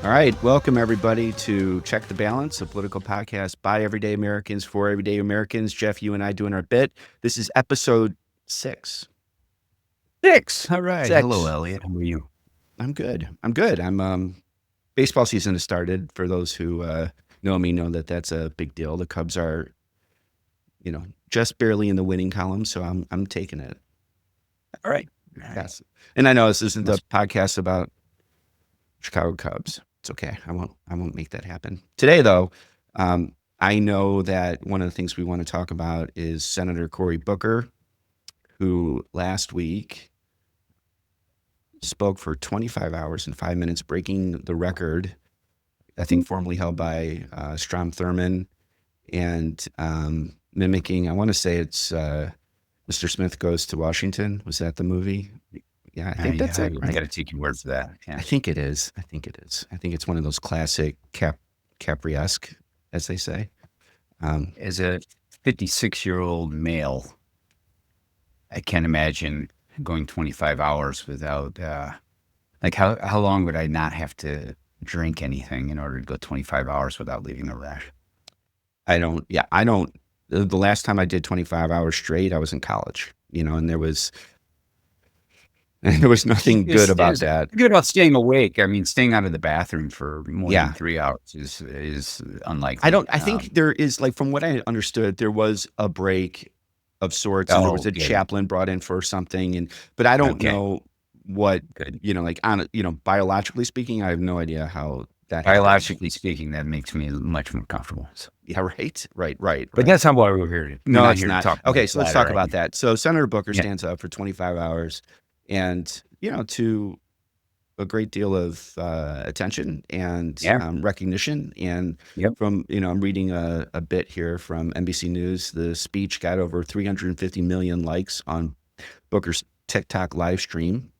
All right. Welcome, everybody, to Check the Balance, a political podcast by everyday Americans for everyday Americans. Jeff, you and I doing our bit. This is episode 6. 6. All right. 6. Hello, Elliott. How are you? I'm good. Baseball season has started. For those who know me, know that that's a big deal. The Cubs are, just barely in the winning column, so I'm taking it. All right. Yes. And I know this isn't a podcast about Chicago Cubs. It's okay. I won't make that happen. Today, though, I know that one of the things we want to talk about is Senator Cory Booker, who last week spoke for 25 hours and 5 minutes, breaking the record, I think formerly held by Strom Thurmond, and mimicking, I want to say it's Mr. Smith Goes to Washington. Was that the movie? Yeah, I think that's it. I got to take your word for that. Yeah. I think it is. I think it's one of those classic Capri-esque, as they say. As a 56-year-old male, I can't imagine going 25 hours without, how long would I not have to drink anything in order to go 25 hours without leaving a rash? I don't. The last time I did 25 hours straight, I was in college, and there was nothing good about that. Good about staying awake. I mean, staying out of the bathroom for more than 3 hours is unlikely. I think there is, from what I understood, there was a break of sorts, and there was a chaplain brought in for something, but I don't know what, biologically speaking, I have no idea how that biologically speaking, that makes me much more comfortable. So. Yeah, right. But that's not why we're here. No, it's not. Okay, so let's talk about that. So Senator Booker stands up for 25 hours and, to a great deal of attention and recognition. And from, I'm reading a bit here from NBC News. The speech got over 350 million likes on Booker's TikTok live stream.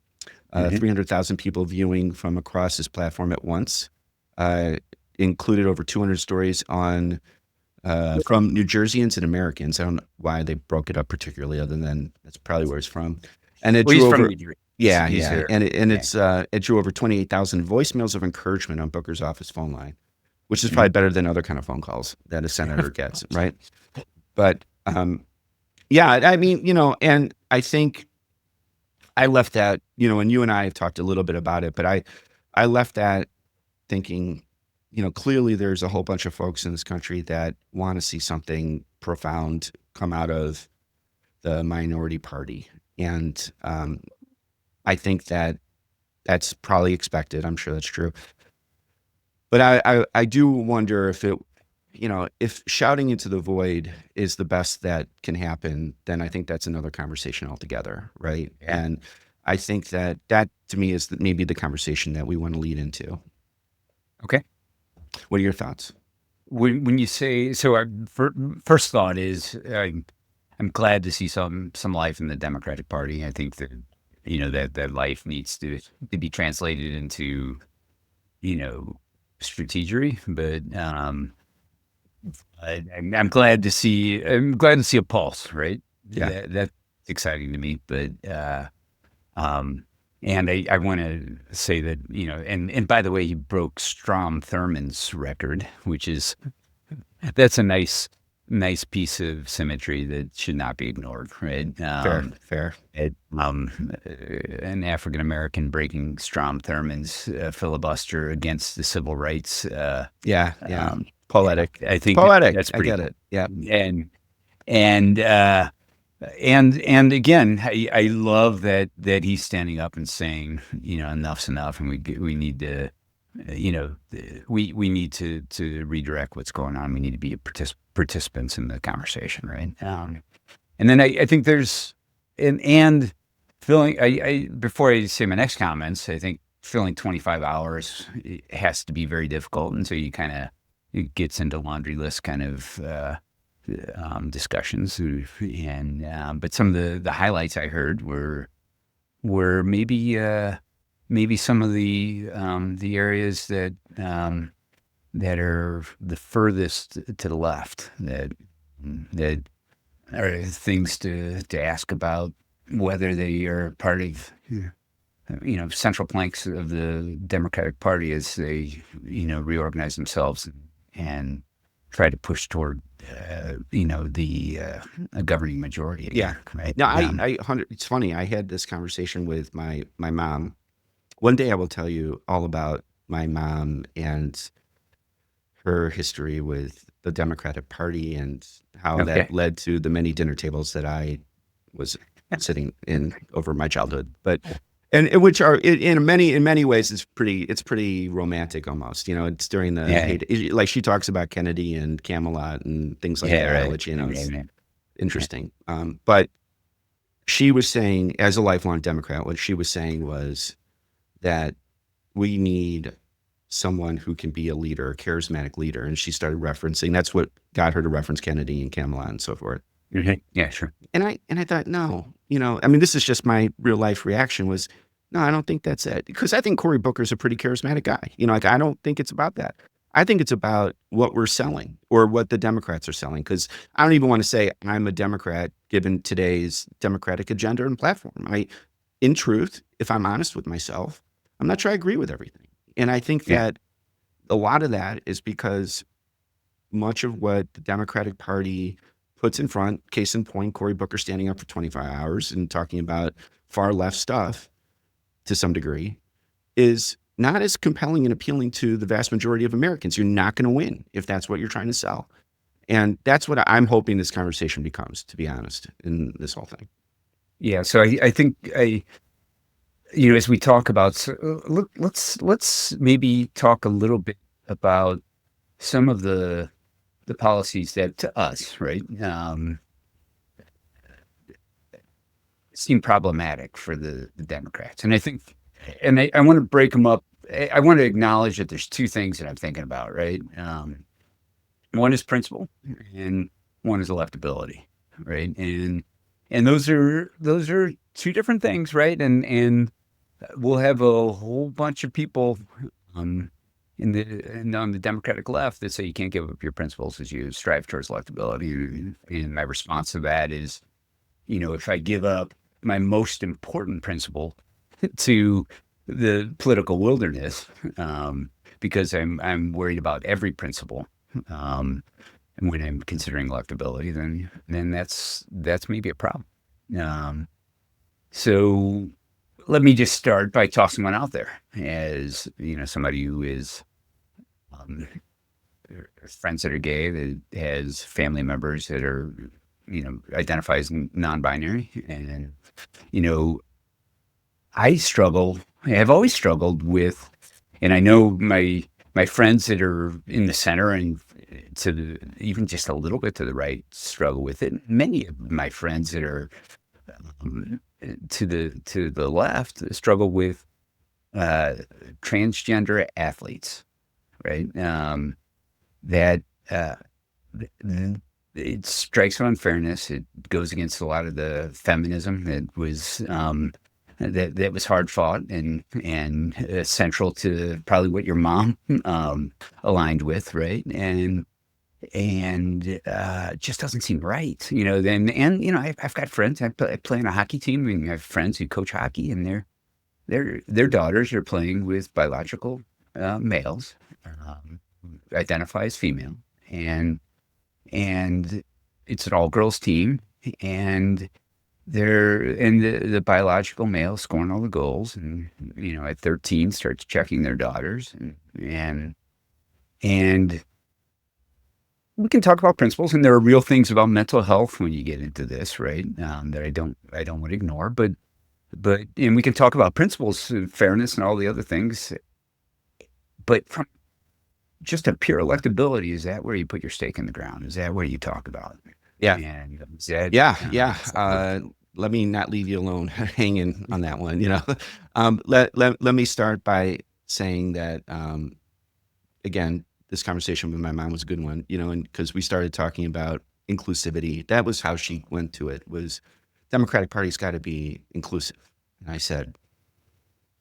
300,000 people viewing from across his platform at once. Included over 200 stories on from New Jerseyans and Americans. I don't know why they broke it up particularly, other than that's probably where it's from. And it drew over, it drew over 28,000 voicemails of encouragement on Booker's office phone line, which is probably better than other kind of phone calls that a senator gets, right? But and I think I left that, and you and I have talked a little bit about it, but I left that thinking, clearly there's a whole bunch of folks in this country that want to see something profound come out of the minority party. And I think that that's probably expected. I'm sure that's true. But I do wonder if if shouting into the void is the best that can happen, then I think that's another conversation altogether, right? Yeah. And I think that to me is maybe the conversation that we want to lead into. Okay. What are your thoughts? When you say, so our first thought is I'm glad to see some life in the Democratic Party. I think that, that life needs to be translated into, strategery, but I'm glad to see a pulse, right? Yeah. That's exciting to me, but and I want to say that, and by the way, he broke Strom Thurmond's record, that's a nice piece of symmetry that should not be ignored, right? Fair. An African-American breaking Strom Thurmond's filibuster against the civil rights. Poetic. I think poetic. That's pretty I get it. Yeah. And again, I love that he's standing up and saying, enough's enough, and we need to, we need to redirect what's going on. We need to be participants in the conversation, right? And then I think there's and filling. Before I say my next comments, I think filling 25 hours has to be very difficult, and so it gets into laundry list kind of discussions, and but some of the highlights I heard were maybe some of the areas that are the furthest to the left that are things to ask about, whether they are part of central planks of the Democratic Party as they, reorganize themselves and try to push toward, a governing majority again, right? No, it's funny. I had this conversation with my mom. One day I will tell you all about my mom and her history with the Democratic Party and how Okay. that led to the many dinner tables that I was sitting in over my childhood. But and which are in many ways it's pretty romantic almost. It's during the heyday, like she talks about Kennedy and Camelot and things like that, right. which is interesting. But she was saying, as a lifelong Democrat, what she was saying was that we need someone who can be a leader, a charismatic leader. And she started referencing, that's what got her to reference Kennedy and Camelot and so forth. Mm-hmm. Yeah, sure. And I thought, no, I mean, this is just my real life reaction was, no, I don't think that's it. Because I think Cory Booker's a pretty charismatic guy. I don't think it's about that. I think it's about what we're selling or what the Democrats are selling. Because I don't even want to say I'm a Democrat given today's Democratic agenda and platform. In truth, if I'm honest with myself, I'm not sure I agree with everything. And I think that a lot of that is because much of what the Democratic Party puts in front, case in point, Cory Booker standing up for 25 hours and talking about far left stuff to some degree, is not as compelling and appealing to the vast majority of Americans. You're not going to win if that's what you're trying to sell. And that's what I'm hoping this conversation becomes, to be honest, in this whole thing. Yeah. So I think as we talk about, let's maybe talk a little bit about some of the policies that to us, right, seem problematic for the Democrats. And I think, and I want to break them up. I want to acknowledge that there's two things that I'm thinking about, right? One is principle and one is electability, right? And those are two different things, right? And we'll have a whole bunch of people on the Democratic left that say you can't give up your principles as you strive towards electability. And my response to that is, if I give up my most important principle to the political wilderness, because I'm worried about every principle, and when I'm considering electability, then that's maybe a problem. So let me just start by tossing one out there as, somebody who is friends that are gay, that has family members that are, identify as non-binary. And, I've always struggled with, and I know my friends that are in the center and even just a little bit to the right struggle with it. Many of my friends that are to the left struggle with transgender athletes, right? That it strikes an unfairness. It goes against a lot of the feminism that was that was hard fought and central to probably what your mom aligned with, right? And just doesn't seem right, I've got friends. I play on a hockey team, and I have friends who coach hockey, and their daughters are playing with biological males, identify as female, and it's an all girls team, and the biological male scoring all the goals, and at 13 starts checking their daughters, and we can talk about principles, and there are real things about mental health when you get into this, right? That I don't want to ignore, but and we can talk about principles, fairness, and all the other things. But from just a pure electability, is that where you put your stake in the ground? Is that where you talk about? Yeah. And Let me not leave you alone hanging on that one. Let me start by saying that again, this conversation with my mom was a good one, and because we started talking about inclusivity. That was how she went to it, was Democratic Party's got to be inclusive. And I said,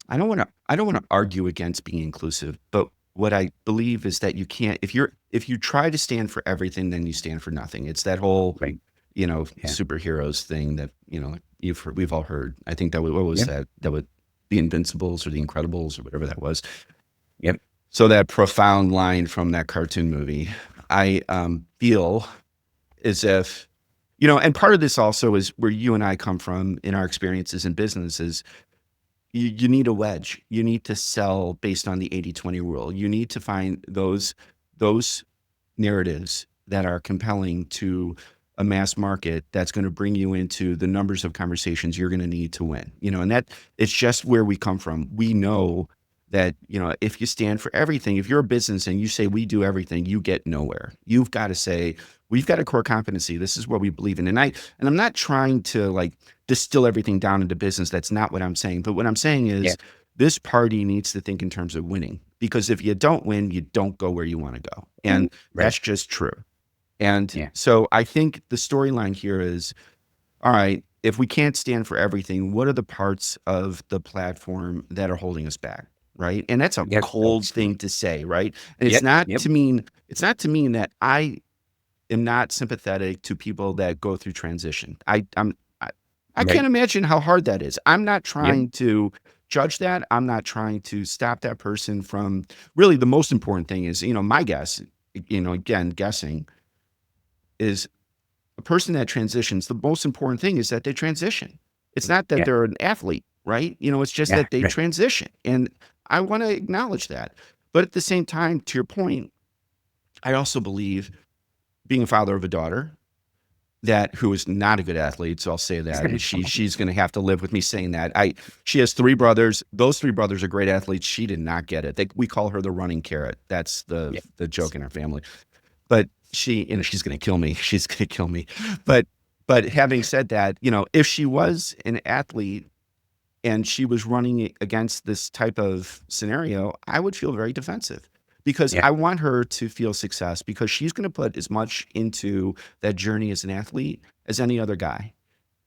I don't want to argue against being inclusive, but what I believe is that you can't, if you try to stand for everything, then you stand for nothing. It's that whole, Right. superheroes thing that, we've all heard. I think that what was that would the Invincibles or the Incredibles or whatever that was. Yep. So that profound line from that cartoon movie, I feel as if, and part of this also is where you and I come from in our experiences in businesses. You need a wedge. You need to sell based on the 80-20 rule. You need to find those narratives that are compelling to a mass market that's going to bring you into the numbers of conversations you're going to need to win. And that it's just where we come from. We know that, if you stand for everything, if you're a business and you say we do everything, you get nowhere. You've got to say, we've got a core competency. This is what we believe in. And I'm not trying to like distill everything down into business. That's not what I'm saying. But what I'm saying is this party needs to think in terms of winning, because if you don't win, you don't go where you want to go. And that's just true. And so I think the storyline here is, all right, if we can't stand for everything, what are the parts of the platform that are holding us back? Right. And that's a cold thing to say. Right. And it's not to mean that I am not sympathetic to people that go through transition. I can't imagine how hard that is. I'm not trying to judge that. I'm not trying to stop that person from really the most important thing is, my guess, again, guessing is a person that transitions. The most important thing is that they transition. It's not that they're an athlete, right? It's just that they transition. And I want to acknowledge that. But at the same time, to your point, I also believe, being a father of a daughter who is not a good athlete, so I'll say that, and she's going to have to live with me saying that. She has 3 brothers. Those 3 brothers are great athletes. She did not get it. We call her the running carrot. That's the joke in our family. But she's going to kill me. She's going to kill me. But having said that, if she was an athlete and she was running against this type of scenario, I would feel very defensive, because I want her to feel success, because she's going to put as much into that journey as an athlete as any other guy.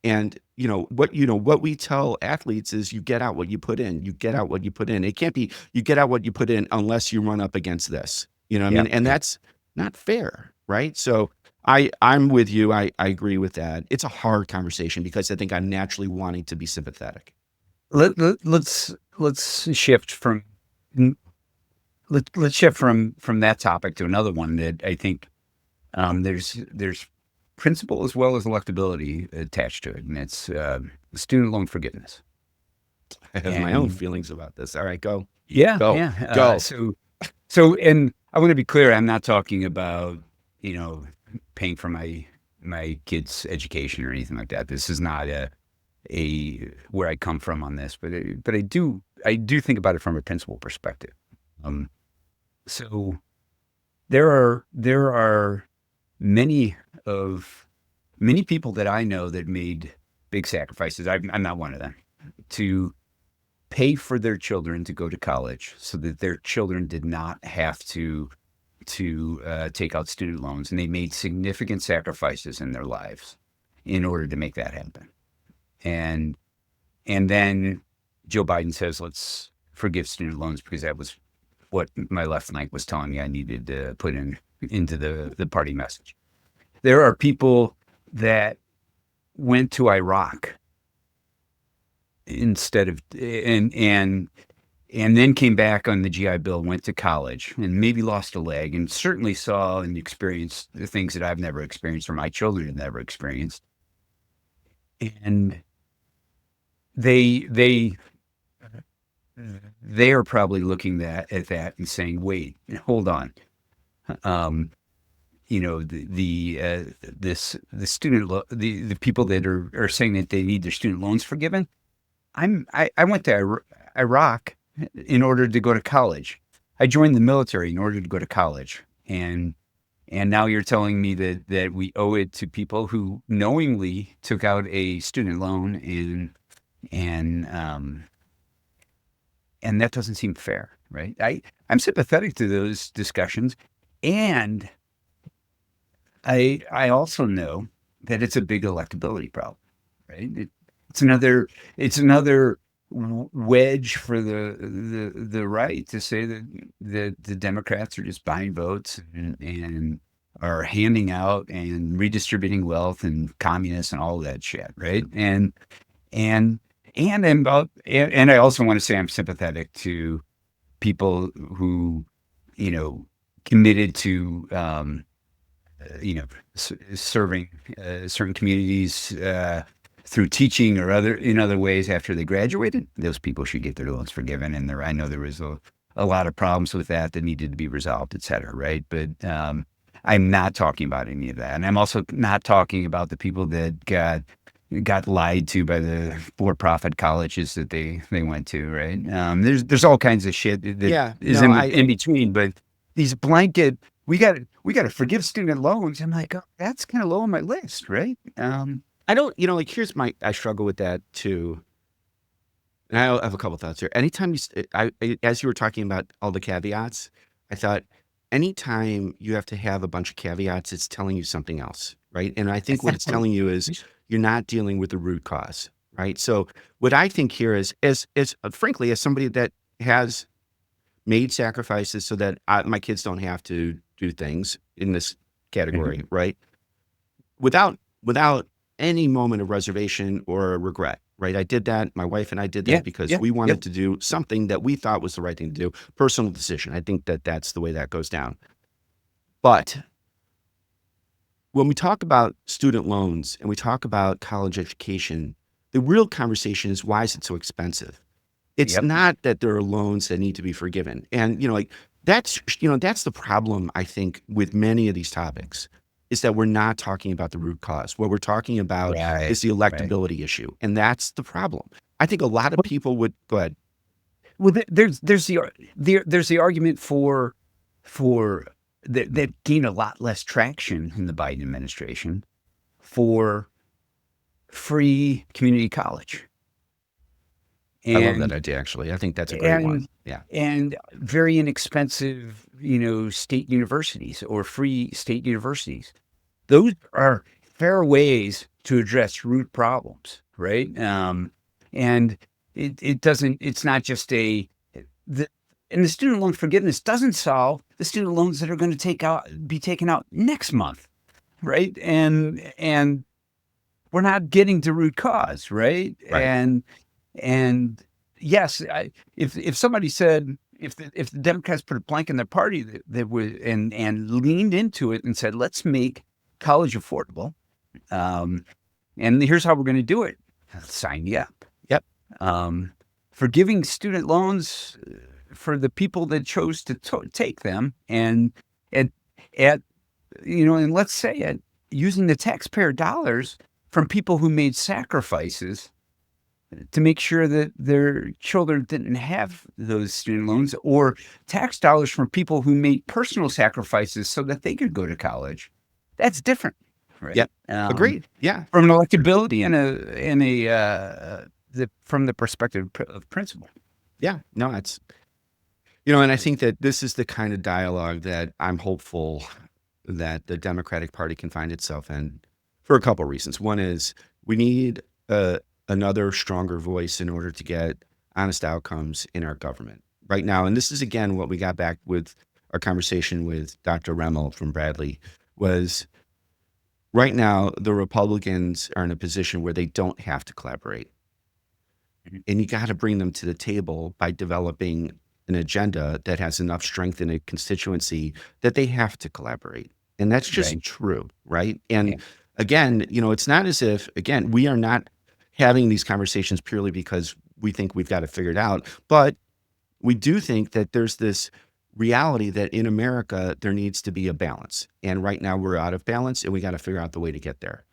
And what we tell athletes is you get out what you put in. You get out what you put in. It can't be you get out what you put in unless you run up against this. You know what I mean? And that's not fair, right? So I'm with you. I agree with that. It's a hard conversation because I think I'm naturally wanting to be sympathetic. Let's shift from that topic to another one that I think there's principle as well as electability attached to it, and it's student loan forgiveness. I have my own feelings about this. All right, go. Go. So, and I want to be clear. I'm not talking about paying for my kids' education or anything like that. This is not a where I come from on this, but I do think about it from a principle perspective. So there are many people that I know that made big sacrifices. I'm not one of them, to pay for their children to go to college so that their children did not have to take out student loans, and they made significant sacrifices in their lives in order to make that happen. And then Joe Biden says, let's forgive student loans, because that was what my left flank was telling me I needed to put into the party message. There are people that went to Iraq instead of and then came back on the GI Bill, went to college, and maybe lost a leg, and certainly saw and experienced the things that I've never experienced or my children have never experienced. And they are probably looking at that and saying, wait, hold on. The people that are saying that they need their student loans forgiven. I went to Iraq in order to go to college. I joined the military in order to go to college. And now you're telling me that we owe it to people who knowingly took out a student loan, and that doesn't seem fair, right? I'm sympathetic to those discussions, and I also know that it's a big electability problem, right? It's another wedge for the right to say that the Democrats are just buying votes and are handing out and redistributing wealth and communists and all of that shit, right? And and I also want to say I'm sympathetic to people who, committed to, serving certain communities through teaching or in other ways after they graduated. Those people should get their loans forgiven. And I know there was a lot of problems with that needed to be resolved, et cetera. Right. But I'm not talking about any of that. And I'm also not talking about the people that got lied to by the for-profit colleges that they went to, right? There's all kinds of shit that is in between, but these blanket, we got to forgive student loans. I'm like, oh, that's kind of low on my list, right? I don't, here's I struggle with that too. And I have a couple thoughts here. Anytime as you were talking about all the caveats, I thought anytime you have to have a bunch of caveats, it's telling you something else, right? And I think what it's telling you is you're not dealing with the root cause, right? So what I think here is frankly, as somebody that has made sacrifices so that my kids don't have to do things in this category, right? Without any moment of reservation or regret, right? I did that. My wife and I did that because we wanted to do something that we thought was the right thing to do. Personal decision. I think that's the way that goes down. But when we talk about student loans and we talk about college education, the real conversation is, why is it so expensive? It's not that there are loans that need to be forgiven. And, that's the problem, I think, with many of these topics, is that we're not talking about the root cause. What we're talking about is the electability issue. And that's the problem. I think a lot of people would, go ahead. Well, there's the argument for that gained a lot less traction in the Biden administration for free community college. I love that idea, actually. I think that's a great one. Yeah. And very inexpensive, state universities or free state universities. Those are fair ways to address root problems, right? And it's not just and the student loan forgiveness doesn't solve the student loans that are going to be taken out next month, right? And we're not getting to root cause, right? And yes, if somebody said, if the Democrats put a plank in their party that would and leaned into it and said, let's make college affordable, and here's how we're going to do it, I'll sign you up. Yep. Forgiving student loans for the people that chose to take them, and and let's say it, using the taxpayer dollars from people who made sacrifices to make sure that their children didn't have those student loans, or tax dollars from people who made personal sacrifices so that they could go to college. That's different, right? Yep. Agreed. Yeah. From an electability from the perspective of principle. Yeah. No, it's, and I think that this is the kind of dialogue that I'm hopeful that the Democratic Party can find itself in, for a couple of reasons. One is we need another stronger voice in order to get honest outcomes in our government right now. And this is, again, what we got back with our conversation with Dr. Remmel from Bradley, was right now the Republicans are in a position where they don't have to collaborate. And you got to bring them to the table by developing an agenda that has enough strength in a constituency that they have to collaborate. And that's just true, right? And again, it's not as if, again, we are not having these conversations purely because we think we've got it figured out, but we do think that there's this reality that in America, there needs to be a balance. And right now we're out of balance, and we got to figure out the way to get there.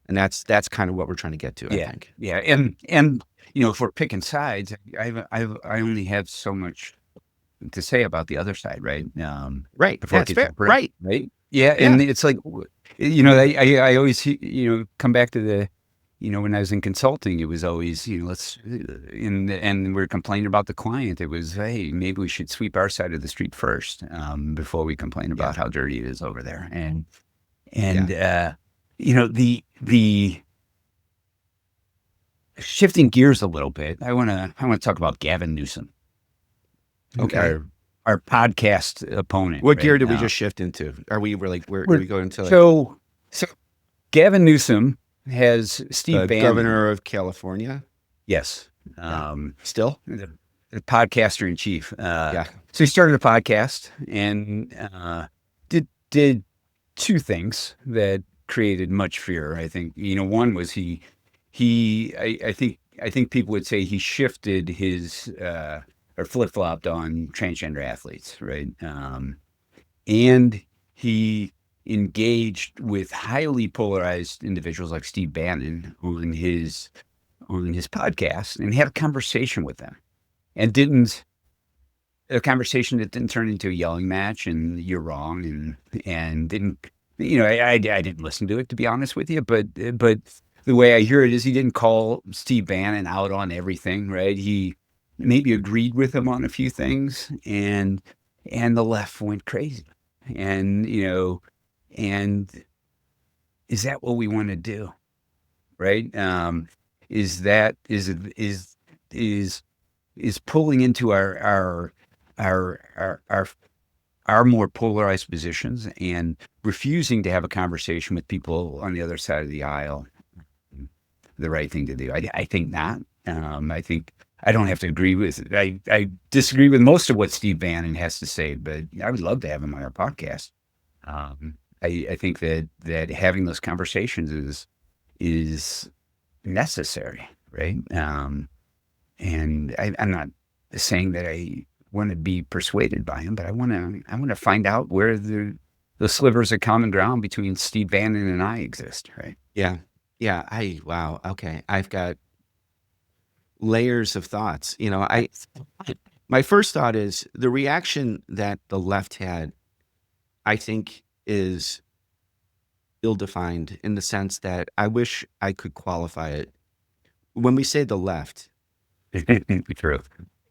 And that's kind of what we're trying to get to, I think. Yeah. And if we're picking sides, I only have so much to say about the other side, right? Right. That's fair. Right. Yeah. And it's like, I always, come back to the, when I was in consulting, it was always, and we're complaining about the client. It was, hey, maybe we should sweep our side of the street first, before we complain about how dirty it is over there. And the shifting gears a little bit, I want to talk about Gavin Newsom. Okay. Our podcast opponent. What gear did we just shift into? Are we where we go into? So Gavin Newsom has Steve Bannon, governor of California. Yes. Still? The podcaster in chief. Yeah. So he started a podcast and did two things that created much fear. I think, one was I think people would say he shifted his or flip flopped on transgender athletes, right? And he engaged with highly polarized individuals like Steve Bannon on his podcast and had a conversation with them, and didn't a conversation that didn't turn into a yelling match and you're wrong, and didn't, I didn't listen to it, to be honest with you, but the way I hear it is he didn't call Steve Bannon out on everything, right? He maybe agreed with him on a few things, and the left went crazy. And and is that what we want to do, right? Is that is pulling into our more polarized positions and refusing to have a conversation with people on the other side of the aisle the right thing to do? I think not. I think I don't have to agree with. I disagree with most of what Steve Bannon has to say, but I would love to have him on our podcast. I think that having those conversations is necessary, right? And I'm not saying that I want to be persuaded by him, but I want to find out where the slivers of common ground between Steve Bannon and I exist, right? Yeah. Yeah. Wow. Okay. I've got layers of thoughts. My first thought is the reaction that the left had, I think, is ill-defined in the sense that I wish I could qualify it. When we say the left, True.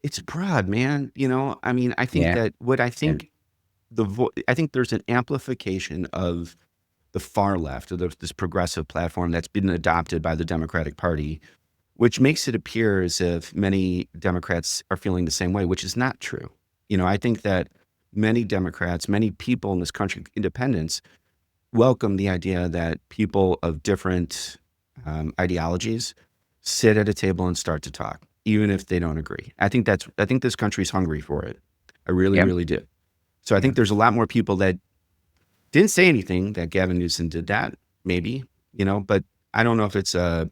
it's broad, man. I think Yeah. that what I think I think there's an amplification of the far left, or this progressive platform that's been adopted by the Democratic Party, which makes it appear as if many Democrats are feeling the same way, which is not true. I think that many Democrats, many people in this country, independents, welcome the idea that people of different ideologies sit at a table and start to talk, even if they don't agree. I think this country's hungry for it. I really, Yep. really do. So I think there's a lot more people that didn't say anything that Gavin Newsom did that, maybe, but I don't know if it's a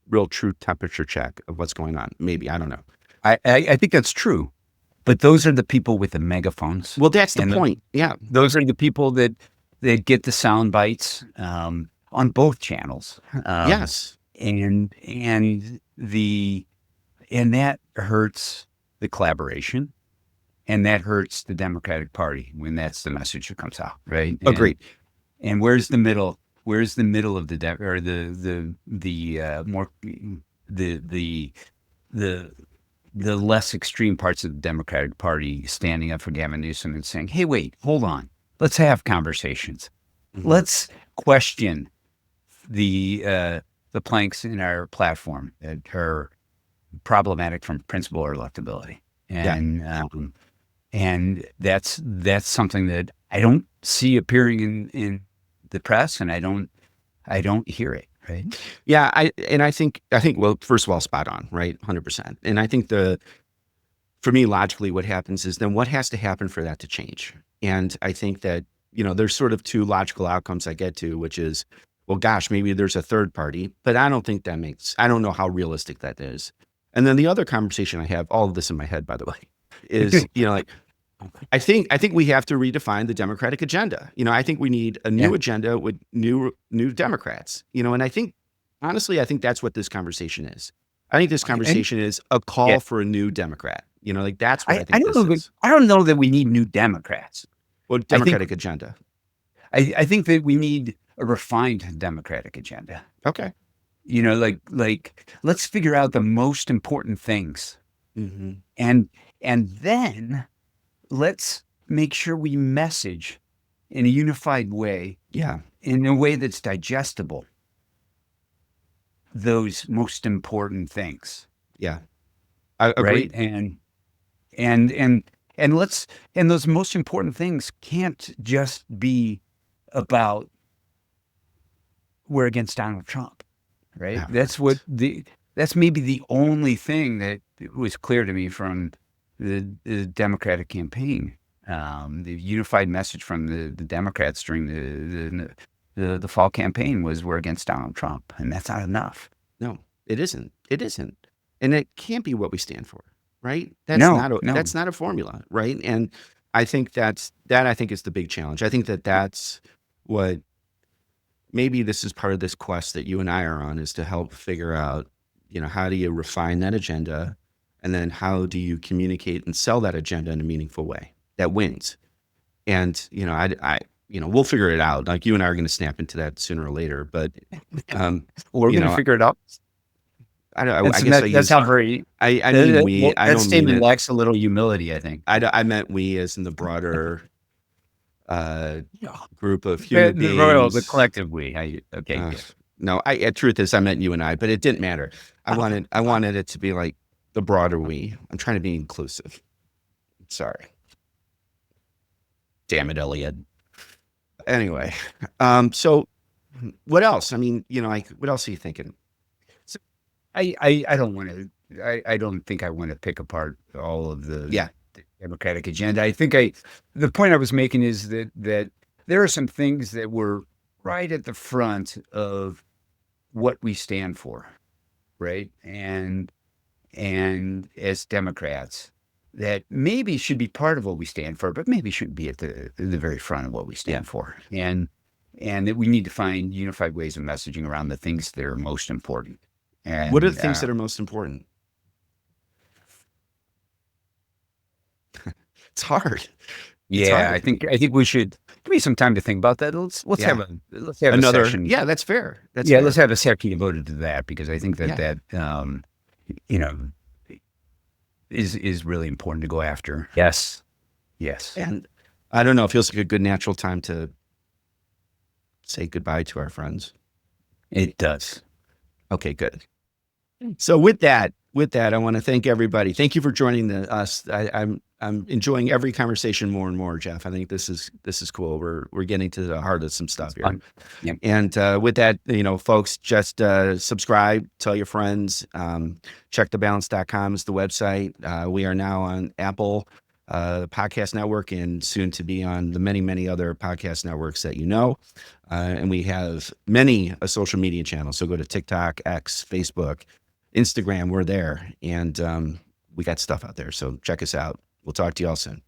real true temperature check of what's going on. Maybe, I don't know. I think that's true, but those are the people with the megaphones. Well, that's the point. Yeah. Those are the people that get the sound bites on both channels. Yes. And that hurts the collaboration, and that hurts the Democratic Party when that's the message that comes out, right? Agreed. And where's the middle? Where's the middle of the less extreme parts of the Democratic Party standing up for Gavin Newsom and saying, "Hey, wait, hold on, let's have conversations. Mhm. Let's question the planks in our platform that are problematic from principle or electability." And that's something that I don't see appearing in the press, and I don't hear it. Right. Yeah. I think, well, first of all, spot on, right? 100%. And I think for me, logically, what happens is then what has to happen for that to change? And I think that, there's sort of two logical outcomes I get to, which is, well, gosh, maybe there's a third party, but I don't think I don't know how realistic that is. And then the other conversation I have, all of this in my head, by the way, is, I think we have to redefine the Democratic agenda. I think we need a new agenda with new Democrats, and I think, honestly, I think that's what this conversation is. I think this conversation is a call for a new Democrat. That's what I think this is. I don't know that we need new Democrats. Well, Democratic agenda. I think that we need a refined Democratic agenda. Okay. Let's figure out the most important things. Mm-hmm. And then let's make sure we message in a unified way. Yeah. In a way that's digestible, those most important things. Yeah. I agree. Right. And those most important things can't just be about we're against Donald Trump. Right. Yeah. That's what that's maybe the only thing that was clear to me from the Democratic campaign. The unified message from the Democrats during the fall campaign was, we're against Donald Trump, and that's not enough. No, it isn't. It isn't. And it can't be what we stand for, right? That's No, not no. that's not a formula, right? And I think I think is the big challenge. I think that's what, maybe this is part of this quest that you and I are on, is to help figure out, how do you refine that agenda, and then how do you communicate and sell that agenda in a meaningful way that wins. And, we'll figure it out. Like, you and I are going to snap into that sooner or later, but we're going to figure it out. I guess that's how very. I mean we. Well, I that don't statement mean it. lacks a little humility, I think. I meant we as in the broader group of human beings. The collective we. Okay. No, truth is, I meant you and I, but it didn't matter. I wanted it to be like the broader we. I'm trying to be inclusive. Sorry. Damn it, Elliott. Anyway, so what else? I mean, what else are you thinking? I don't want to. I don't think I want to pick apart all of the Democratic agenda. I think the point I was making is that there are some things that were right at the front of what we stand for, right? And as Democrats, that maybe should be part of what we stand for, but maybe shouldn't be at the very front of what we stand for. And that we need to find unified ways of messaging around the things that are most important. And what are the things that are most important? It's hard. Yeah, I think we should give me some time to think about that. Let's have another a session. Yeah, that's fair. Let's have a session devoted to that, because I think that is really important to go after. Yes. And I don't know, it feels like a good natural time to say goodbye to our friends. It does. Okay, good. So with that, I want to thank everybody. Thank you for joining us. I'm enjoying every conversation more and more, Jeff. I think this is cool. We're getting to the heart of some stuff here. Yep. And with that, folks, just subscribe, tell your friends. Checkthebalance.com is the website. We are now on Apple Podcast Network, and soon to be on the many, many other podcast networks that you know. And we have many social media channels. So go to TikTok, X, Facebook, Instagram. We're there, and we got stuff out there. So check us out. We'll talk to you all soon.